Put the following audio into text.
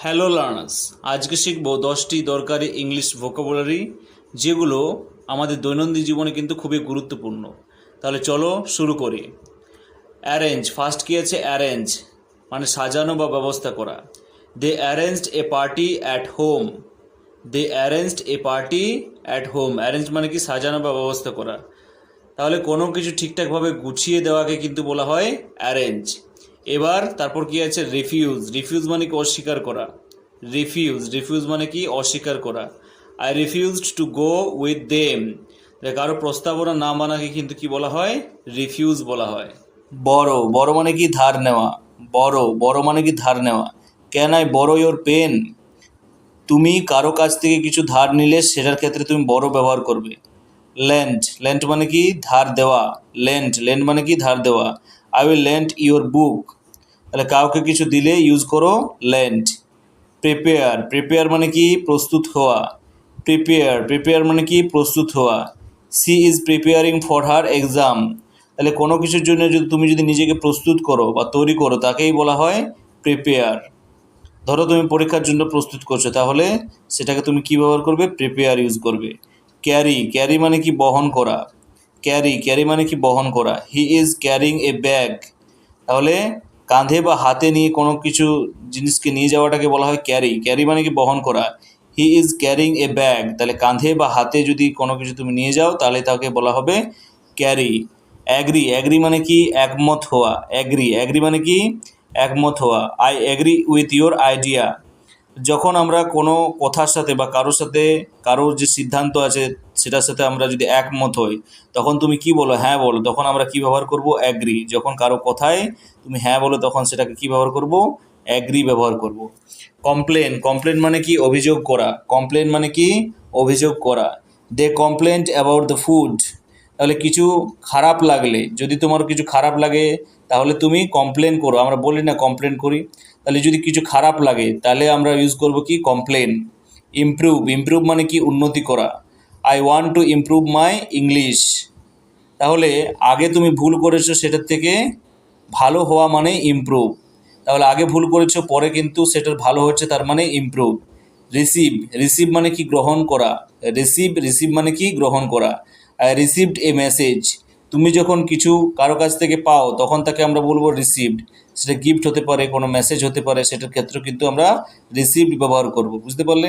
Hello learners, আজকে শিখব 10টি দরকারি ইংলিশ ভোকাবুলারি যেগুলো আমাদের দৈনন্দিন জীবনে কিন্তু খুবই গুরুত্বপূর্ণ। তাহলে চলো শুরু করি। অ্যারেঞ্জ, ফার্স্ট কি আছে? অ্যারেঞ্জ মানে সাজানো বা ব্যবস্থা করা। They arranged a party at home. They arranged a party at home. Arrange মানে কি সাজানো বা ব্যবস্থা করা। তাহলে কোনো কিছু ঠিকঠাকভাবে গুছিয়ে দেওয়াকে কিন্তু বলা হয় অ্যারেঞ্জ। এবার তারপর কি আছে? রিফিউজ। রিফিউজ মানে কি অস্বীকার করা। রিফিউজ মানে কি অস্বীকার করা। I refused to go with them. কারো প্রস্তাবনা না মানাকে কিন্তু কি বলা হয়? রিফিউজ বলা হয়। বড় মানে কি ধার নেওয়া। বড় মানে কি ধার নেওয়া। ক্যান আই বড়ো ইয়োর পেন? তুমি কারো কাছ থেকে কিছু ধার নিলে সেটার ক্ষেত্রে তুমি বড় ব্যবহার করবে। লেন্ট মানে কি ধার দেওয়া। লেন্ট মানে কি ধার দেওয়া। I will lent your book. তাহলে কাউকে কিছু দিলে ইউজ করো লেন্ট। প্রিপেয়ার মানে কি প্রস্তুত হওয়া। প্রিপেয়ার মানে কি প্রস্তুত হওয়া। She is preparing for her exam. তাহলে কোনো কিছুর জন্য যদি তুমি নিজেকে প্রস্তুত করো বা তৈরি করো তাকেই বলা হয় প্রিপেয়ার। ধরো তুমি পরীক্ষার জন্য প্রস্তুত করছো, তাহলে সেটাকে তুমি কি ব্যবহার করবে? প্রিপেয়ার ইউজ করবে। ক্যারি মানে কি বহন করা। ক্যারি মানে কি বহন করা। He is carrying a bag. তাহলে কাঁধে বা হাতে নিয়ে কোনো কিছু জিনিসকে নিয়ে যাওয়াটাকে বলা হয় ক্যারি মানে কি বহন করা। He is carrying a bag. তাহলে কাঁধে বা হাতে যদি কোনো কিছু তুমি নিয়ে যাও তাহলে তাকে বলা হবে ক্যারি। অ্যাগ্রি মানে কি একমত হওয়া। অ্যাগ্রি মানে কি একমত হওয়া। I agree with your idea. যখন আমরা কোনো কথার সাথে বা কারোর যে সিদ্ধান্ত আছে সেটার সাথে আমরা যদি একমত হই তখন তুমি কি বলো? হ্যাঁ বলো। তখন আমরা কি ব্যবহার করব? অ্যাগ্রি। যখন কারো কথায় তুমি হ্যাঁ বলো তখন সেটাকে কি ব্যবহার করব? অ্যাগ্রি ব্যবহার করব। কমপ্লেন মানে কি অভিযোগ করা। কমপ্লেন মানে কি অভিযোগ করা। দে কমপ্লেন্ট অ্যাবাউট দ্য ফুড। তাহলে কিছু খারাপ লাগলে, যদি তোমার কিছু খারাপ লাগে তাহলে তুমি কমপ্লেন করো। আমরা বলি না কমপ্লেন করি। তাহলে যদি কিছু খারাপ লাগে তাহলে আমরা ইউজ করব কি? কমপ্লেন। ইমপ্রুভ মানে কি উন্নতি করা। I want to improve my English. তাহলে আগে তুমি ভুল করেছো সেটার থেকে ভালো হওয়া মানে ইমপ্রুভ। তাহলে আগে ভুল করেছো পরে কিন্তু সেটার ভালো হচ্ছে, তার মানে ইমপ্রুভ। রিসিভ মানে কি গ্রহণ করা। রিসিভ মানে কি গ্রহণ করা। I received a message. তুমি যখন কিছু কারো কাছ থেকে পাও তখন তাকে আমরা বলবো রিসিভড। সেটা গিফট হতে পারে, কোনো মেসেজ হতে পারে, সেটার ক্ষেত্রে কিন্তু আমরা রিসিভড ব্যবহার করব। বুঝতে পারলে?